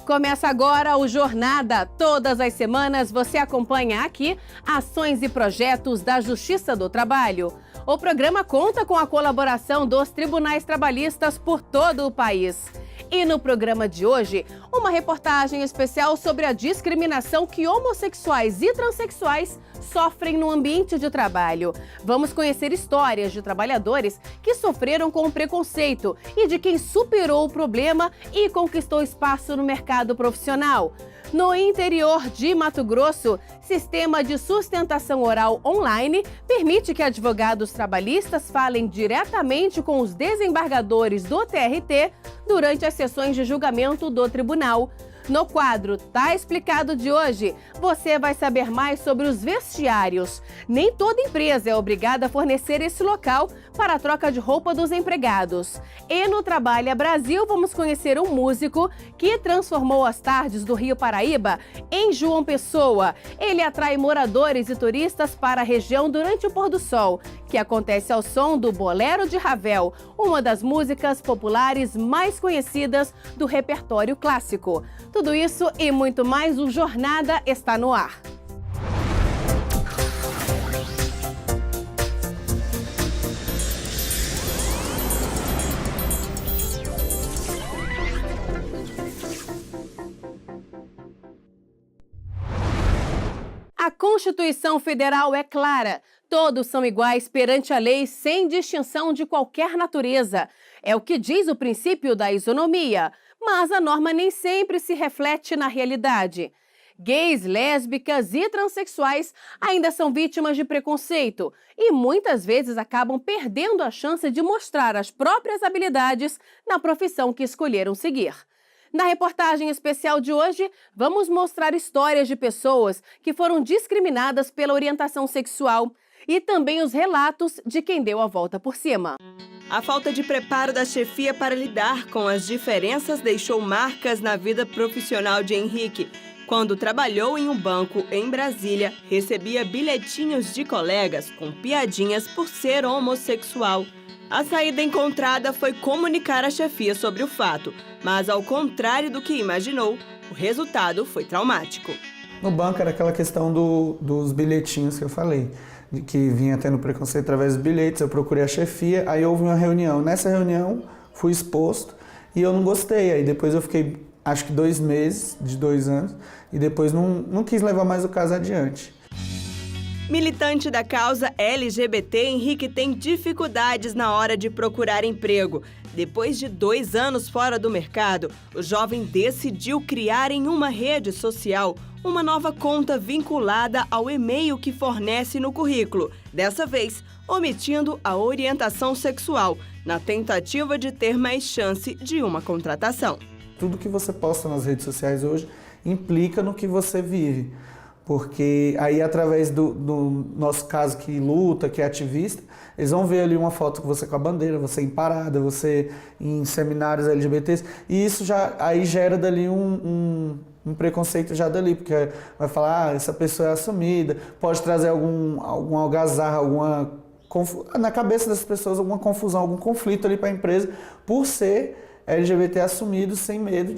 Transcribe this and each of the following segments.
Começa agora o Jornada. Todas as semanas você acompanha aqui ações e projetos da Justiça do Trabalho. O programa conta com a colaboração dos tribunais trabalhistas por todo o país. E no programa de hoje, uma reportagem especial sobre a discriminação que homossexuais e transexuais sofrem no ambiente de trabalho. Vamos conhecer histórias de trabalhadores que sofreram com o preconceito e de quem superou o problema e conquistou espaço no mercado profissional. No interior de Mato Grosso, sistema de sustentação oral online permite que advogados trabalhistas falem diretamente com os desembargadores do TRT durante as sessões de julgamento do tribunal. No quadro Tá Explicado de hoje, você vai saber mais sobre os vestiários. Nem toda empresa é obrigada a fornecer esse local para a troca de roupa dos empregados. E no Trabalha Brasil, vamos conhecer um músico que transformou as tardes do Rio Paraíba em João Pessoa. Ele atrai moradores e turistas para a região durante o pôr do sol, que acontece ao som do Bolero de Ravel, uma das músicas populares mais conhecidas do repertório clássico. Tudo isso e muito mais, o Jornada está no ar. A Constituição Federal é clara. Todos são iguais perante a lei sem distinção de qualquer natureza. É o que diz o princípio da isonomia, mas a norma nem sempre se reflete na realidade. Gays, lésbicas e transexuais ainda são vítimas de preconceito e muitas vezes acabam perdendo a chance de mostrar as próprias habilidades na profissão que escolheram seguir. Na reportagem especial de hoje, vamos mostrar histórias de pessoas que foram discriminadas pela orientação sexual e também os relatos de quem deu a volta por cima. A falta de preparo da chefia para lidar com as diferenças deixou marcas na vida profissional de Henrique. Quando trabalhou em um banco em Brasília, recebia bilhetinhos de colegas com piadinhas por ser homossexual. A saída encontrada foi comunicar à chefia sobre o fato, mas ao contrário do que imaginou, o resultado foi traumático. No banco era aquela questão dos bilhetinhos que eu falei, de que vinha tendo preconceito através dos bilhetes. Eu procurei a chefia, aí houve uma reunião. Nessa reunião fui exposto e eu não gostei. Aí depois eu fiquei, acho que 2 meses, de 2 anos, e depois não quis levar mais o caso adiante. Militante da causa LGBT, Henrique tem dificuldades na hora de procurar emprego. Depois de 2 anos fora do mercado, o jovem decidiu criar em uma rede social uma nova conta vinculada ao e-mail que fornece no currículo, dessa vez omitindo a orientação sexual, na tentativa de ter mais chance de uma contratação. Tudo que você posta nas redes sociais hoje implica no que você vive. Porque aí, através do nosso caso que luta, que é ativista, eles vão ver ali uma foto com você com a bandeira, você em parada, você em seminários LGBTs, e isso já aí gera dali um preconceito já dali, porque vai falar, essa pessoa é assumida, pode trazer algum algazarra, na cabeça das pessoas alguma confusão, algum conflito ali para a empresa, por ser LGBT assumido sem medo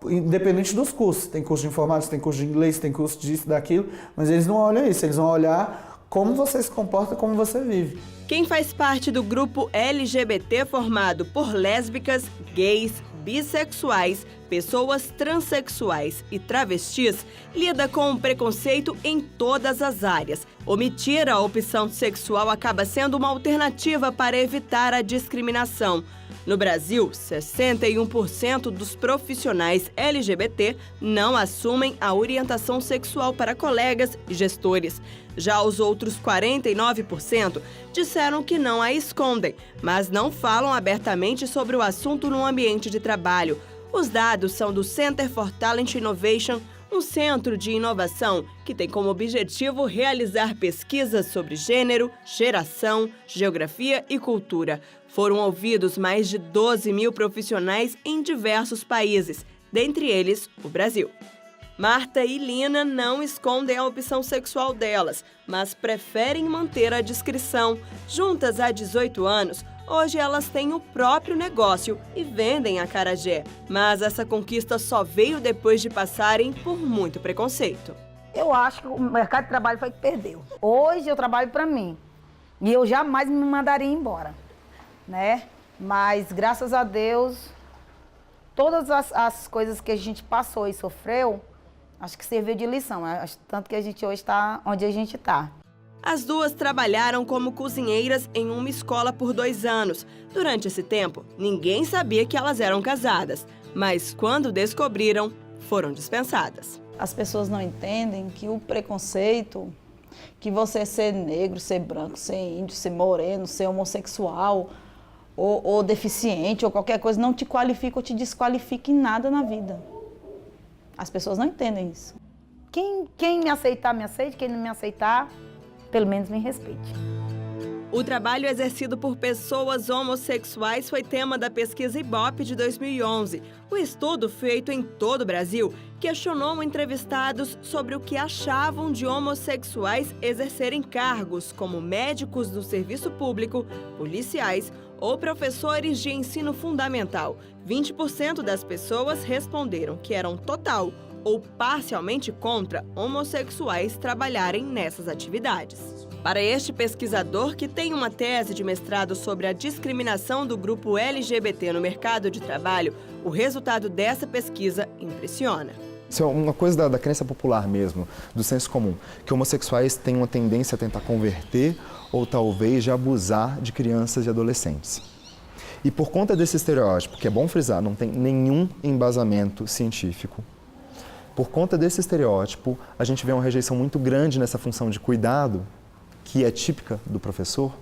independente dos cursos. Tem curso de informática, tem curso de inglês, tem curso disso, daquilo, mas eles não olham isso, eles vão olhar como você se comporta, como você vive. Quem faz parte do grupo LGBT formado por lésbicas, gays, bissexuais, pessoas transexuais e travestis lida com o preconceito em todas as áreas. Omitir a opção sexual acaba sendo uma alternativa para evitar a discriminação. No Brasil, 61% dos profissionais LGBT não assumem a orientação sexual para colegas e gestores. Já os outros 49% disseram que não a escondem, mas não falam abertamente sobre o assunto no ambiente de trabalho. Os dados são do Center for Talent Innovation, um centro de inovação que tem como objetivo realizar pesquisas sobre gênero, geração, geografia e cultura. Foram ouvidos mais de 12 mil profissionais em diversos países, dentre eles o Brasil. Marta e Lina não escondem a opção sexual delas, mas preferem manter a discrição. Juntas há 18 anos, Hoje elas têm o próprio negócio e vendem acarajé. Mas essa conquista só veio depois de passarem por muito preconceito. Eu acho que o mercado de trabalho foi que perdeu. Hoje eu trabalho para mim e eu jamais me mandaria embora, né? Mas graças a Deus, todas as coisas que a gente passou e sofreu, acho que serviu de lição. Tanto que a gente hoje está onde a gente está. As duas trabalharam como cozinheiras em uma escola por 2 anos. Durante esse tempo, ninguém sabia que elas eram casadas. Mas quando descobriram, foram dispensadas. As pessoas não entendem que o preconceito, que você ser negro, ser branco, ser índio, ser moreno, ser homossexual, ou deficiente, ou qualquer coisa, não te qualifica ou te desqualifica em nada na vida. As pessoas não entendem isso. Quem me aceitar, me aceite. Quem não me aceitar, pelo menos me respeite. O trabalho exercido por pessoas homossexuais foi tema da pesquisa Ibope de 2011. O estudo, feito em todo o Brasil, questionou entrevistados sobre o que achavam de homossexuais exercerem cargos como médicos do serviço público, policiais ou professores de ensino fundamental. 20% das pessoas responderam que eram total ou parcialmente contra homossexuais trabalharem nessas atividades. Para este pesquisador, que tem uma tese de mestrado sobre a discriminação do grupo LGBT no mercado de trabalho, o resultado dessa pesquisa impressiona. Isso é uma coisa da crença popular mesmo, do senso comum, que homossexuais têm uma tendência a tentar converter ou talvez de abusar de crianças e adolescentes. E por conta desse estereótipo, que é bom frisar, não tem nenhum embasamento científico, por conta desse estereótipo, a gente vê uma rejeição muito grande nessa função de cuidado, que é típica do professor,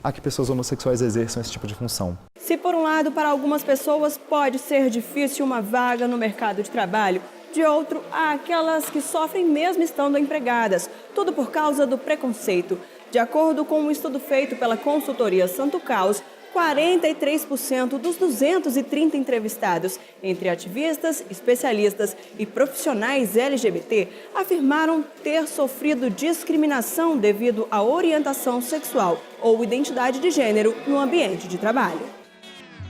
a que pessoas homossexuais exerçam esse tipo de função. Se por um lado, para algumas pessoas pode ser difícil uma vaga no mercado de trabalho, de outro, há aquelas que sofrem mesmo estando empregadas, tudo por causa do preconceito. De acordo com um estudo feito pela consultoria Santo Caos, 43% dos 230 entrevistados, entre ativistas, especialistas e profissionais LGBT, afirmaram ter sofrido discriminação devido à orientação sexual ou identidade de gênero no ambiente de trabalho.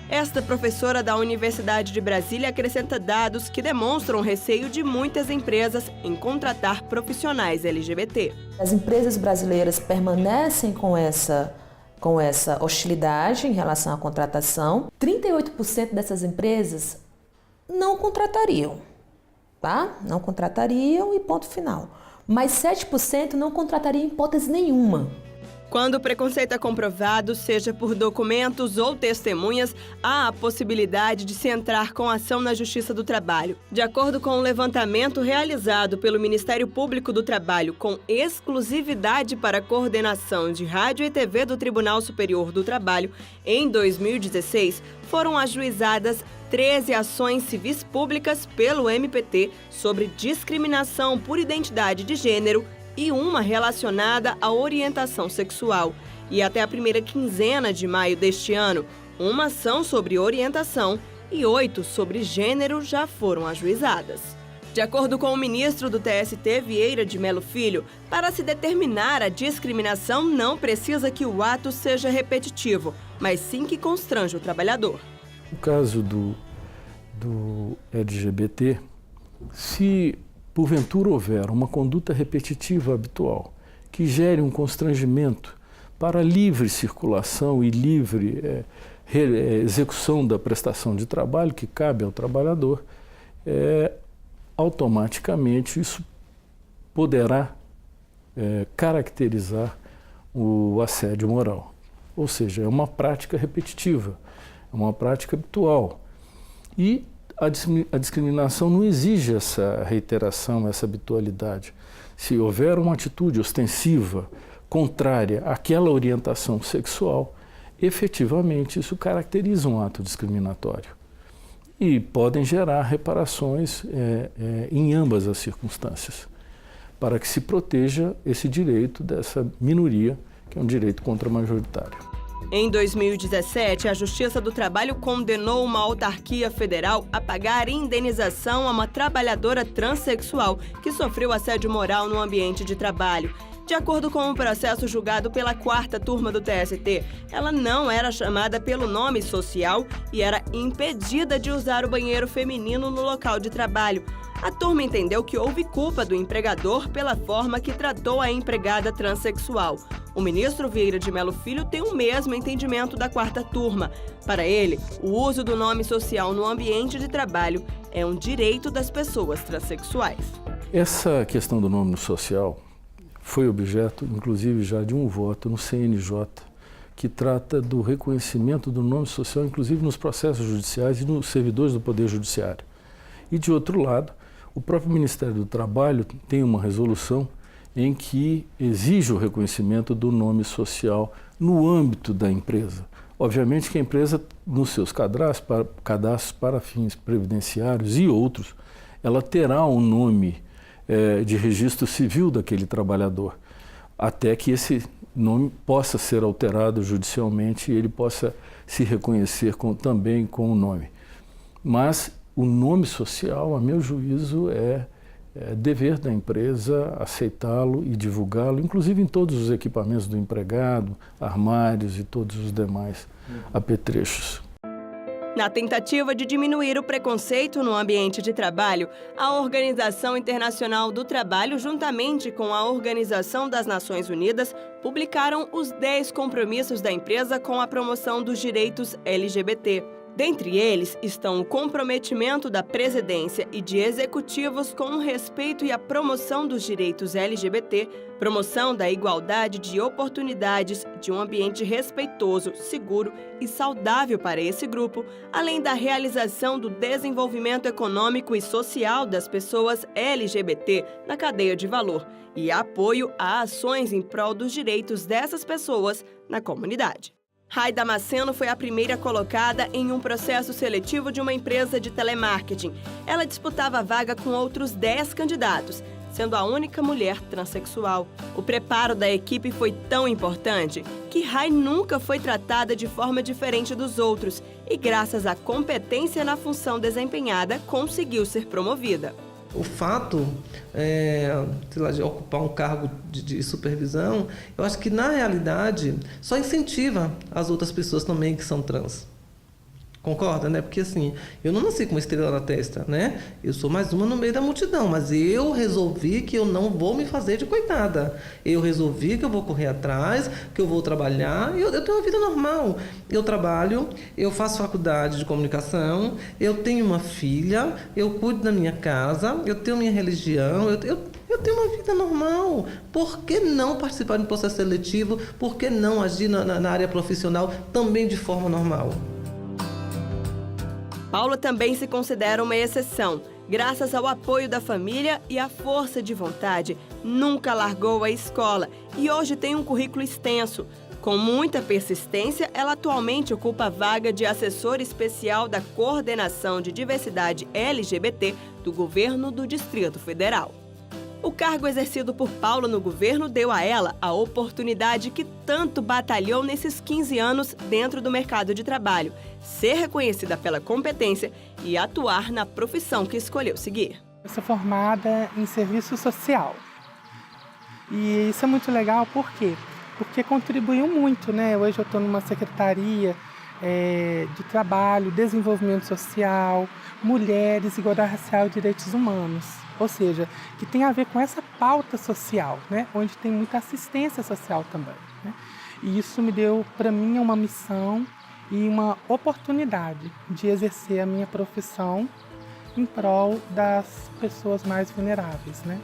Esta professora da Universidade de Brasília acrescenta dados que demonstram o receio de muitas empresas em contratar profissionais LGBT. As empresas brasileiras permanecem com essa hostilidade em relação à contratação. 38% dessas empresas não contratariam, tá? Não contratariam e ponto final. Mas 7% não contratariam em hipótese nenhuma. Quando o preconceito é comprovado, seja por documentos ou testemunhas, há a possibilidade de se entrar com ação na Justiça do Trabalho. De acordo com um levantamento realizado pelo Ministério Público do Trabalho com exclusividade para a coordenação de rádio e TV do Tribunal Superior do Trabalho, em 2016, foram ajuizadas 13 ações civis públicas pelo MPT sobre discriminação por identidade de gênero e uma relacionada à orientação sexual. E até a primeira quinzena de maio deste ano, uma ação sobre orientação e 8 sobre gênero já foram ajuizadas. De acordo com o ministro do TST, Vieira de Melo Filho, para se determinar a discriminação não precisa que o ato seja repetitivo, mas sim que constranja o trabalhador. No caso do LGBT, se porventura houver uma conduta repetitiva habitual que gere um constrangimento para livre circulação e livre execução da prestação de trabalho que cabe ao trabalhador, automaticamente isso poderá caracterizar o assédio moral. Ou seja, é uma prática repetitiva, é uma prática habitual. E a discriminação não exige essa reiteração, essa habitualidade. Se houver uma atitude ostensiva, contrária àquela orientação sexual, efetivamente isso caracteriza um ato discriminatório. E podem gerar reparações em ambas as circunstâncias, para que se proteja esse direito dessa minoria, que é um direito contra-majoritário. Em 2017, a Justiça do Trabalho condenou uma autarquia federal a pagar indenização a uma trabalhadora transexual que sofreu assédio moral no ambiente de trabalho. De acordo com um processo julgado pela 4ª turma do TST, ela não era chamada pelo nome social e era impedida de usar o banheiro feminino no local de trabalho. A turma entendeu que houve culpa do empregador pela forma que tratou a empregada transexual. O ministro Vieira de Mello Filho tem o mesmo entendimento da 4ª turma. Para ele, o uso do nome social no ambiente de trabalho é um direito das pessoas transexuais. Essa questão do nome social foi objeto, inclusive, já de um voto no CNJ, que trata do reconhecimento do nome social, inclusive nos processos judiciais e nos servidores do Poder Judiciário. E, de outro lado, o próprio Ministério do Trabalho tem uma resolução em que exige o reconhecimento do nome social no âmbito da empresa. Obviamente que a empresa, nos seus cadastros para fins previdenciários e outros, ela terá um nome de registro civil daquele trabalhador, até que esse nome possa ser alterado judicialmente e ele possa se reconhecer também com o nome. Mas o nome social, a meu juízo, é dever da empresa aceitá-lo e divulgá-lo, inclusive em todos os equipamentos do empregado, armários e todos os demais apetrechos. Na tentativa de diminuir o preconceito no ambiente de trabalho, a Organização Internacional do Trabalho, juntamente com a Organização das Nações Unidas, publicaram os 10 compromissos da empresa com a promoção dos direitos LGBT. Dentre eles estão o comprometimento da presidência e de executivos com o respeito e a promoção dos direitos LGBT, promoção da igualdade de oportunidades, de um ambiente respeitoso, seguro e saudável para esse grupo, além da realização do desenvolvimento econômico e social das pessoas LGBT na cadeia de valor e apoio a ações em prol dos direitos dessas pessoas na comunidade. Rai Damasceno foi a primeira colocada em um processo seletivo de uma empresa de telemarketing. Ela disputava a vaga com outros 10 candidatos, sendo a única mulher transexual. O preparo da equipe foi tão importante que Rai nunca foi tratada de forma diferente dos outros e, graças à competência na função desempenhada, conseguiu ser promovida. O fato de ocupar um cargo de supervisão, eu acho que, na realidade, só incentiva as outras pessoas também que são trans. Concorda, né? Porque, assim, eu não nasci com uma estrela na testa, né? Eu sou mais uma no meio da multidão, mas eu resolvi que eu não vou me fazer de coitada. Eu resolvi que eu vou correr atrás, que eu vou trabalhar, e eu tenho uma vida normal. Eu trabalho, eu faço faculdade de comunicação, eu tenho uma filha, eu cuido da minha casa, eu tenho minha religião, eu tenho uma vida normal. Por que não participar de um processo seletivo? Por que não agir na área profissional também de forma normal? Paula também se considera uma exceção. Graças ao apoio da família e à força de vontade, nunca largou a escola e hoje tem um currículo extenso. Com muita persistência, ela atualmente ocupa a vaga de assessora especial da Coordenação de Diversidade LGBT do Governo do Distrito Federal. O cargo exercido por Paula no governo deu a ela a oportunidade que tanto batalhou nesses 15 anos dentro do mercado de trabalho, ser reconhecida pela competência e atuar na profissão que escolheu seguir. Eu sou formada em serviço social e isso é muito legal, por quê? Porque contribuiu muito, né? Hoje eu estou numa secretaria de trabalho, desenvolvimento social, mulheres, igualdade racial e direitos humanos. Ou seja, que tem a ver com essa pauta social, né? Onde tem muita assistência social também, né? E isso me deu, para mim, uma missão e uma oportunidade de exercer a minha profissão em prol das pessoas mais vulneráveis, né?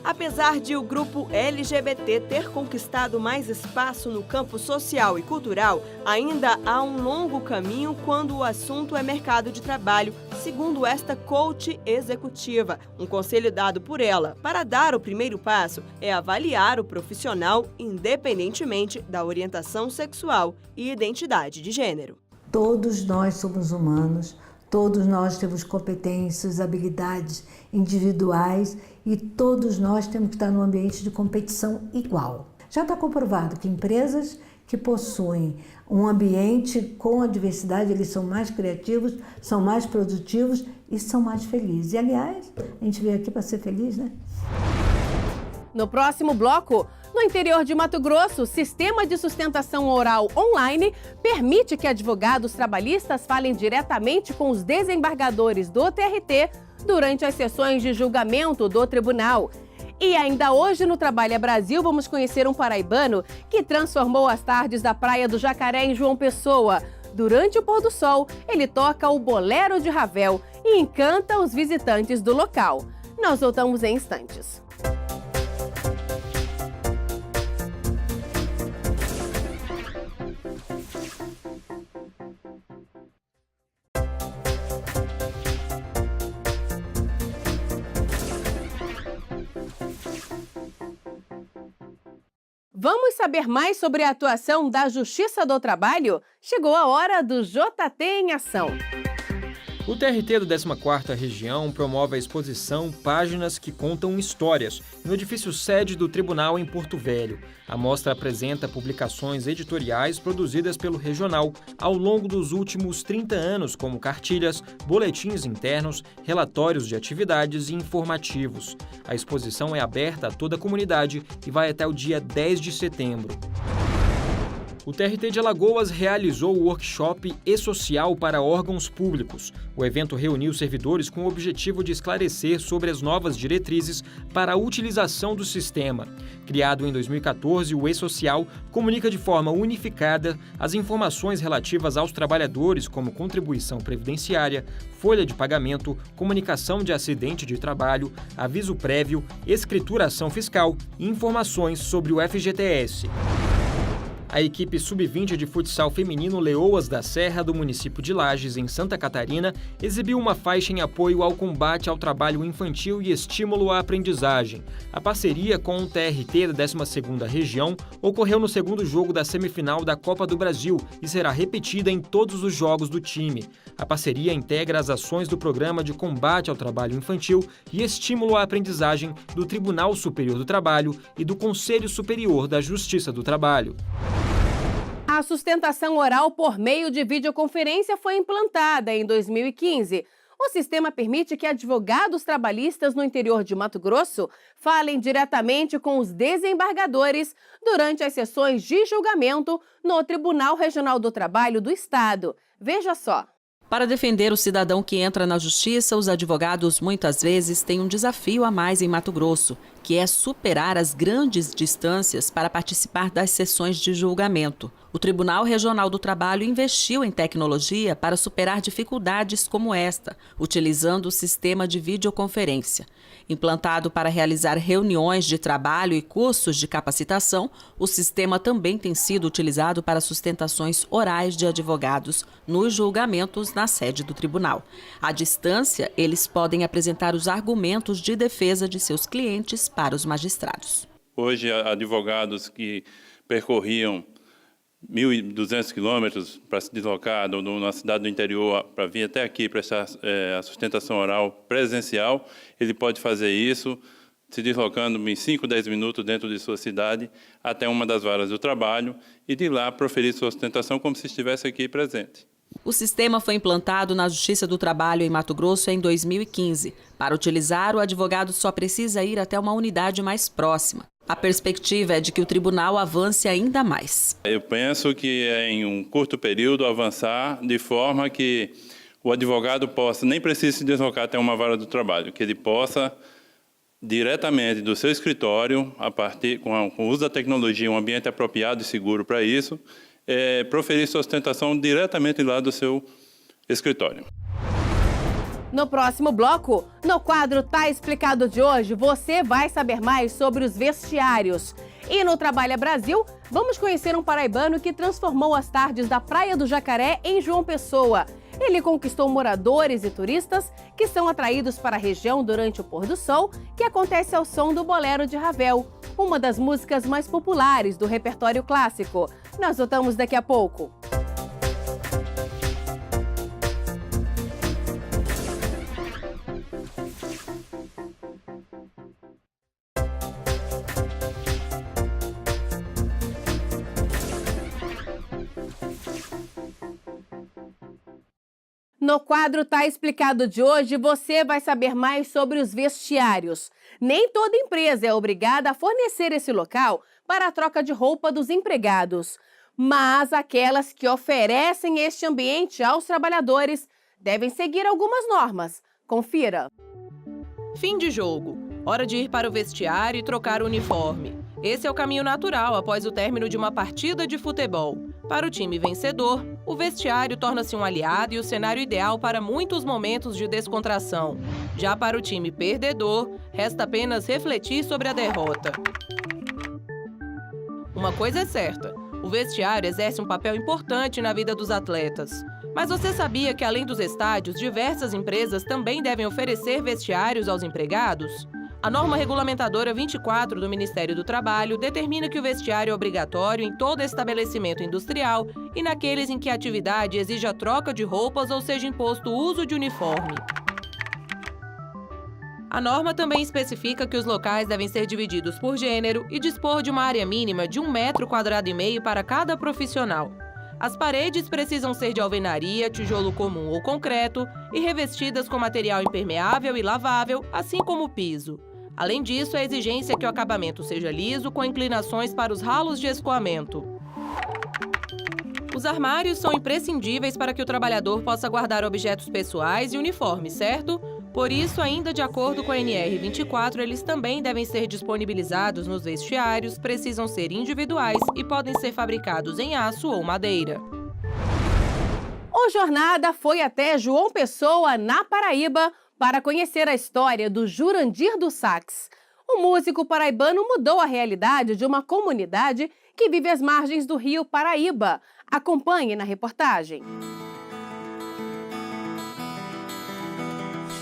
Apesar de o grupo LGBT ter conquistado mais espaço no campo social e cultural, ainda há um longo caminho quando o assunto é mercado de trabalho, segundo esta coach executiva. Um conselho dado por ela para dar o primeiro passo é avaliar o profissional independentemente da orientação sexual e identidade de gênero. Todos nós somos humanos, todos nós temos competências, habilidades individuais e todos nós temos que estar num ambiente de competição igual. Já está comprovado que empresas que possuem um ambiente com a diversidade, eles são mais criativos, são mais produtivos e são mais felizes. E, aliás, a gente veio aqui para ser feliz, né? No próximo bloco, No interior de Mato Grosso, o sistema de sustentação oral online permite que advogados trabalhistas falem diretamente com os desembargadores do TRT durante as sessões de julgamento do tribunal. E ainda hoje no Trabalha Brasil, vamos conhecer um paraibano que transformou as tardes da Praia do Jacaré em João Pessoa. Durante o pôr do sol, ele toca o Bolero de Ravel e encanta os visitantes do local. Nós voltamos em instantes. Vamos saber mais sobre a atuação da Justiça do Trabalho? Chegou a hora do JT em Ação. O TRT do 14ª Região promove a exposição Páginas que Contam Histórias, no edifício sede do Tribunal em Porto Velho. A mostra apresenta publicações editoriais produzidas pelo Regional ao longo dos últimos 30 anos, como cartilhas, boletins internos, relatórios de atividades e informativos. A exposição é aberta a toda a comunidade e vai até o dia 10 de setembro. O TRT de Alagoas realizou o workshop E-Social para órgãos públicos. O evento reuniu servidores com o objetivo de esclarecer sobre as novas diretrizes para a utilização do sistema. Criado em 2014, o E-Social comunica de forma unificada as informações relativas aos trabalhadores, como contribuição previdenciária, folha de pagamento, comunicação de acidente de trabalho, aviso prévio, escrituração fiscal e informações sobre o FGTS. A equipe sub-20 de futsal feminino Leoas da Serra, do município de Lages, em Santa Catarina, exibiu uma faixa em apoio ao combate ao trabalho infantil e estímulo à aprendizagem. A parceria com o TRT da 12ª Região ocorreu no segundo jogo da semifinal da Copa do Brasil e será repetida em todos os jogos do time. A parceria integra as ações do Programa de Combate ao Trabalho Infantil e Estímulo à Aprendizagem do Tribunal Superior do Trabalho e do Conselho Superior da Justiça do Trabalho. A sustentação oral por meio de videoconferência foi implantada em 2015. O sistema permite que advogados trabalhistas no interior de Mato Grosso falem diretamente com os desembargadores durante as sessões de julgamento no Tribunal Regional do Trabalho do Estado. Veja só. Para defender o cidadão que entra na justiça, os advogados muitas vezes têm um desafio a mais em Mato Grosso, que é superar as grandes distâncias para participar das sessões de julgamento. O Tribunal Regional do Trabalho investiu em tecnologia para superar dificuldades como esta, utilizando o sistema de videoconferência. Implantado para realizar reuniões de trabalho e cursos de capacitação, o sistema também tem sido utilizado para sustentações orais de advogados nos julgamentos na sede do tribunal. À distância, eles podem apresentar os argumentos de defesa de seus clientes para os magistrados. Hoje, advogados que percorriam 1.200 quilômetros para se deslocar numa cidade do interior para vir até aqui prestar a sustentação oral presencial, ele pode fazer isso se deslocando em 5, 10 minutos dentro de sua cidade até uma das varas do trabalho e de lá proferir sua sustentação como se estivesse aqui presente. O sistema foi implantado na Justiça do Trabalho em Mato Grosso em 2015. Para utilizar, o advogado só precisa ir até uma unidade mais próxima. A perspectiva é de que o tribunal avance ainda mais. Eu penso que é em um curto período avançar de forma que o advogado possa, nem precise se deslocar até uma vara do trabalho, que ele possa, diretamente do seu escritório, com o uso da tecnologia, um ambiente apropriado e seguro para isso, proferir sua sustentação diretamente lá do seu escritório. No próximo bloco, no quadro Tá Explicado de hoje, você vai saber mais sobre os vestiários. E no Trabalha Brasil, vamos conhecer um paraibano que transformou as tardes da Praia do Jacaré em João Pessoa. Ele conquistou moradores e turistas que são atraídos para a região durante o pôr do sol, que acontece ao som do Bolero de Ravel, uma das músicas mais populares do repertório clássico. Nós voltamos daqui a pouco. No quadro Tá Explicado de hoje, você vai saber mais sobre os vestiários. Nem toda empresa é obrigada a fornecer esse local para a troca de roupa dos empregados. Mas aquelas que oferecem este ambiente aos trabalhadores devem seguir algumas normas. Confira. Fim de jogo. Hora de ir para o vestiário e trocar o uniforme. Esse é o caminho natural após o término de uma partida de futebol. Para o time vencedor, o vestiário torna-se um aliado e o cenário ideal para muitos momentos de descontração. Já para o time perdedor, resta apenas refletir sobre a derrota. Uma coisa é certa, o vestiário exerce um papel importante na vida dos atletas. Mas você sabia que, além dos estádios, diversas empresas também devem oferecer vestiários aos empregados? A norma regulamentadora 24 do Ministério do Trabalho determina que o vestiário é obrigatório em todo estabelecimento industrial e naqueles em que a atividade exige a troca de roupas ou seja imposto o uso de uniforme. A norma também especifica que os locais devem ser divididos por gênero e dispor de uma área mínima de 1,5 metro para cada profissional. As paredes precisam ser de alvenaria, tijolo comum ou concreto e revestidas com material impermeável e lavável, assim como o piso. Além disso, a exigência é que o acabamento seja liso, com inclinações para os ralos de escoamento. Os armários são imprescindíveis para que o trabalhador possa guardar objetos pessoais e uniformes, certo? Por isso, ainda de acordo com a NR24, eles também devem ser disponibilizados nos vestiários, precisam ser individuais e podem ser fabricados em aço ou madeira. O Jornada foi até João Pessoa, na Paraíba, para conhecer a história do Jurandir do Sax. O músico paraibano mudou a realidade de uma comunidade que vive às margens do rio Paraíba. Acompanhe na reportagem.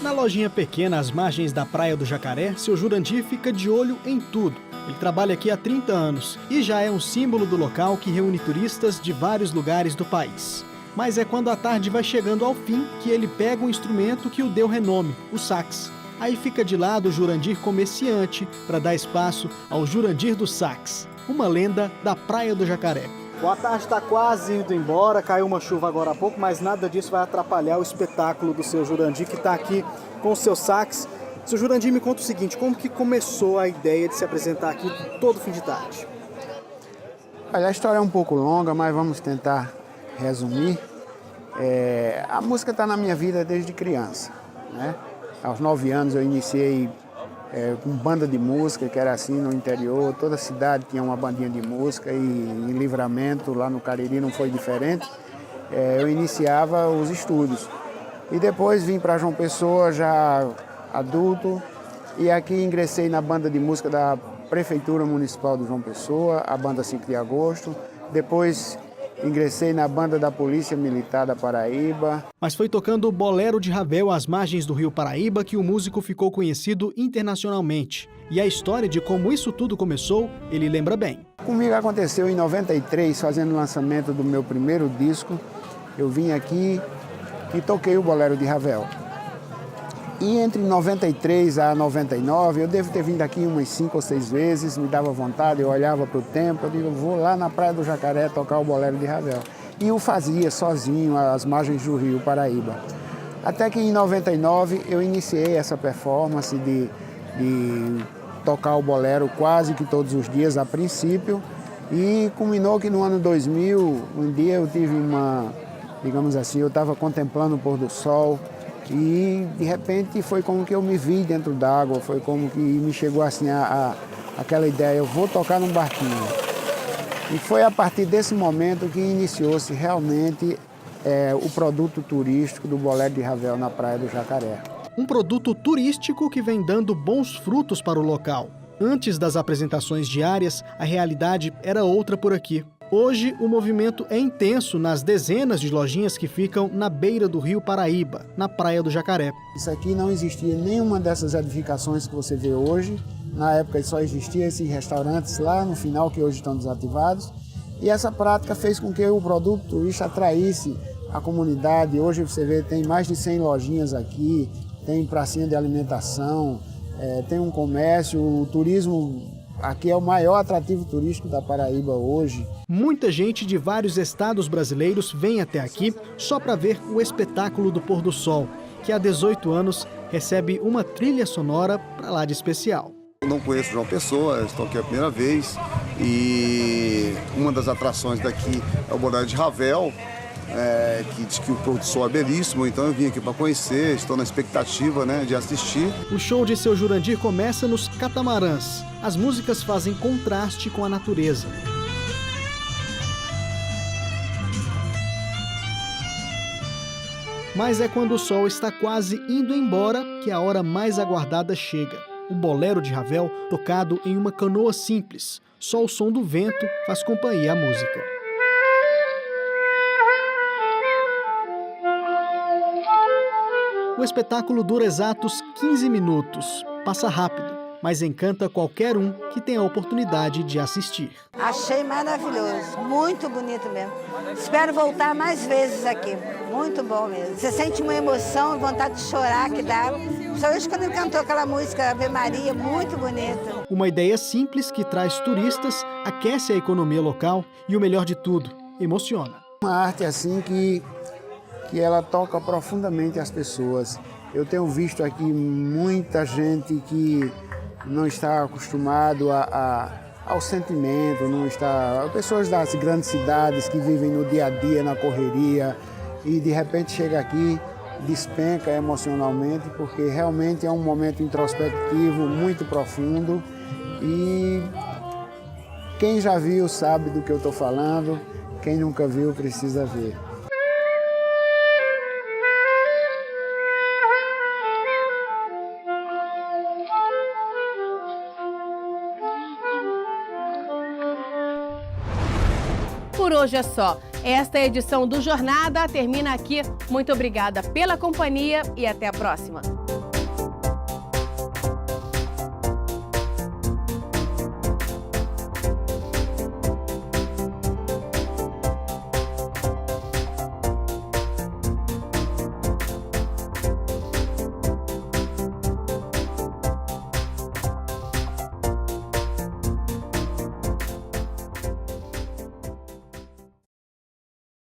Na lojinha pequena às margens da Praia do Jacaré, seu Jurandir fica de olho em tudo. Ele trabalha aqui há 30 anos e já é um símbolo do local que reúne turistas de vários lugares do país. Mas é quando a tarde vai chegando ao fim que ele pega um instrumento que o deu renome, o sax. Aí fica de lado o Jurandir comerciante para dar espaço ao Jurandir do Sax, uma lenda da Praia do Jacaré. Boa tarde, está quase indo embora, caiu uma chuva agora há pouco, mas nada disso vai atrapalhar o espetáculo do seu Jurandir, que está aqui com o seu sax. Seu Jurandir, me conta o seguinte, como que começou a ideia de se apresentar aqui todo fim de tarde? Olha, a história é um pouco longa, mas vamos tentar resumir. A música está na minha vida desde criança, né? Aos 9 anos eu iniciei com banda de música, que era assim no interior, toda cidade tinha uma bandinha de música e em Livramento, lá no Cariri, não foi diferente. Eu iniciava os estudos e depois vim para João Pessoa já adulto e aqui ingressei na banda de música da Prefeitura Municipal de João Pessoa, a banda 5 de Agosto, depois ingressei na banda da Polícia Militar da Paraíba. Mas foi tocando o Bolero de Ravel às margens do rio Paraíba que o músico ficou conhecido internacionalmente. E a história de como isso tudo começou, ele lembra bem. Comigo aconteceu em 93, fazendo o lançamento do meu primeiro disco. Eu vim aqui e toquei o Bolero de Ravel. E entre 93 a 99, eu devo ter vindo aqui umas 5 ou 6 vezes, me dava vontade, eu olhava para o tempo, eu digo, vou lá na Praia do Jacaré tocar o Bolero de Ravel. E o fazia sozinho, às margens do rio Paraíba. Até que em 99 eu iniciei essa performance de tocar o Bolero quase que todos os dias a princípio. E culminou que no ano 2000, um dia eu tive digamos assim, eu estava contemplando o pôr do sol, e de repente foi como que eu me vi dentro d'água, foi como que me chegou assim aquela ideia, eu vou tocar num barquinho. E foi a partir desse momento que iniciou-se realmente o produto turístico do Bolero de Ravel na Praia do Jacaré. Um produto turístico que vem dando bons frutos para o local. Antes das apresentações diárias, a realidade era outra por aqui. Hoje, o movimento é intenso nas dezenas de lojinhas que ficam na beira do rio Paraíba, na Praia do Jacaré. Isso aqui não existia nenhuma dessas edificações que você vê hoje. Na época só existiam esses restaurantes lá no final, que hoje estão desativados. E essa prática fez com que o produto turista atraísse a comunidade. Hoje você vê, tem mais de 100 lojinhas aqui, tem pracinha de alimentação, tem um comércio, o turismo. Aqui é o maior atrativo turístico da Paraíba hoje. Muita gente de vários estados brasileiros vem até aqui só para ver o espetáculo do pôr do sol, que há 18 anos recebe uma trilha sonora para lá de especial. não conheço João Pessoa, estou aqui a primeira vez. E uma das atrações daqui é o Bolero de Ravel, que diz que o pôr do sol é belíssimo, então eu vim aqui para conhecer, estou na expectativa, né, de assistir. O show de Seu Jurandir começa nos catamarãs. As músicas fazem contraste com a natureza. Mas é quando o sol está quase indo embora que a hora mais aguardada chega. O Bolero de Ravel, tocado em uma canoa simples. Só o som do vento faz companhia à música. O espetáculo dura exatos 15 minutos. Passa rápido, mas encanta qualquer um que tenha a oportunidade de assistir. Achei maravilhoso, muito bonito mesmo. Espero voltar mais vezes aqui, muito bom mesmo. Você sente uma emoção e vontade de chorar que dá. Só hoje quando ele cantou aquela música Ave Maria, muito bonita. Uma ideia simples que traz turistas, aquece a economia local e, o melhor de tudo, emociona. Uma arte assim que ela toca profundamente as pessoas. Eu tenho visto aqui muita gente que não está acostumado ao sentimento, não está... Pessoas das grandes cidades que vivem no dia a dia, na correria, e de repente chega aqui, despenca emocionalmente, porque realmente é um momento introspectivo, muito profundo, e quem já viu sabe do que eu estou falando, quem nunca viu precisa ver. Por hoje é só. Esta edição do Jornada termina aqui. Muito obrigada pela companhia e até a próxima.